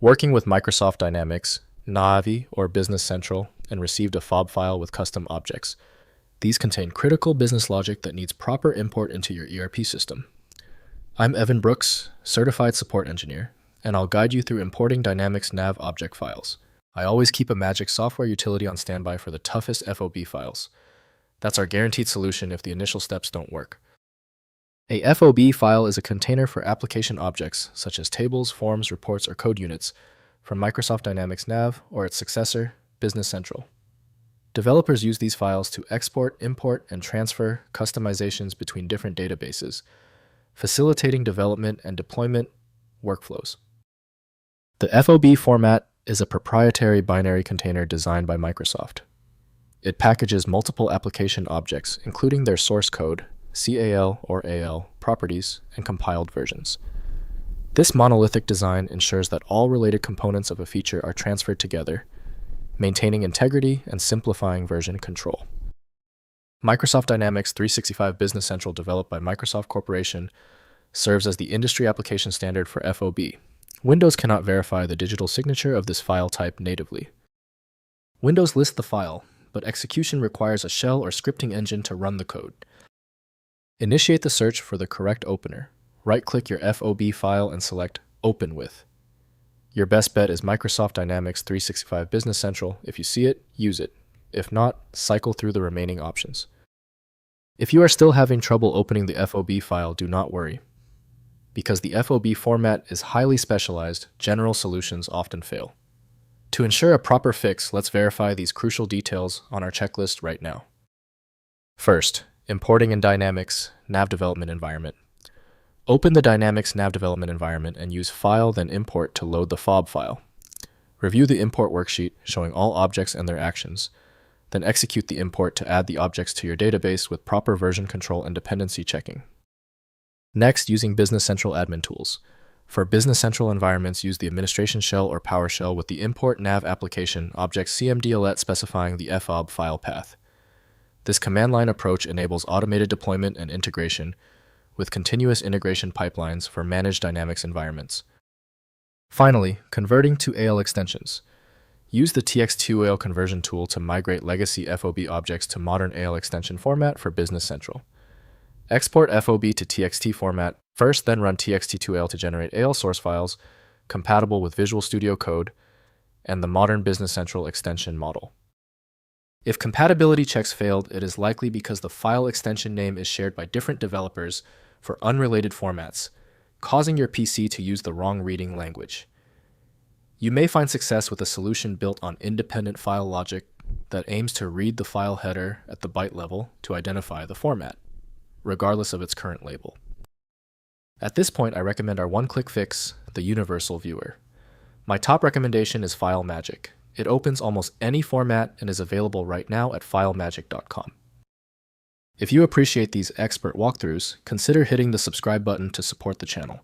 Working with Microsoft Dynamics NAV or Business Central and received a FOB file with custom objects. These contain critical business logic that needs proper import into your ERP system. I'm Evan Brooks, Certified Support Engineer, and I'll guide you through importing Dynamics NAV object files. I always keep a magic software utility on standby for the toughest FOB files. That's our guaranteed solution if the initial steps don't work. A FOB file is a container for application objects such as tables, forms, reports, or code units from Microsoft Dynamics NAV or its successor, Business Central. Developers use these files to export, import, and transfer customizations between different databases, facilitating development and deployment workflows. The FOB format is a proprietary binary container designed by Microsoft. It packages multiple application objects, including their source code, CAL or AL, properties, and compiled versions. This monolithic design ensures that all related components of a feature are transferred together, maintaining integrity and simplifying version control. Microsoft Dynamics 365 Business Central, developed by Microsoft Corporation, serves as the industry application standard for FOB. Windows cannot verify the digital signature of this file type natively. Windows lists the file, but execution requires a shell or scripting engine to run the code. Initiate the search for the correct opener. Right-click your FOB file and select Open With. Your best bet is Microsoft Dynamics 365 Business Central. If you see it, use it. If not, cycle through the remaining options. If you are still having trouble opening the FOB file, do not worry. Because the FOB format is highly specialized, general solutions often fail. To ensure a proper fix, let's verify these crucial details on our checklist right now. First, importing in Dynamics NAV development environment. Open the Dynamics NAV development environment and use File then Import to load the FOB file. Review the import worksheet showing all objects and their actions. Then execute the import to add the objects to your database with proper version control and dependency checking. Next, using Business Central admin tools. For Business Central environments, use the administration shell or PowerShell with the import nav application object cmdlet specifying the FOB file path. This command line approach enables automated deployment and integration with continuous integration pipelines for managed Dynamics environments. Finally, converting to AL extensions. Use the TX2AL conversion tool to migrate legacy FOB objects to modern AL extension format for Business Central. Export FOB to TXT format first, then run TXT2AL to generate AL source files compatible with Visual Studio Code and the modern Business Central extension model. If compatibility checks failed, it is likely because the file extension name is shared by different developers for unrelated formats, causing your PC to use the wrong reading language. You may find success with a solution built on independent file logic that aims to read the file header at the byte level to identify the format, regardless of its current label. At this point, I recommend our one-click fix, the Universal Viewer. My top recommendation is FileMagick. It opens almost any format and is available right now at filemagick.com. If you appreciate these expert walkthroughs, consider hitting the subscribe button to support the channel.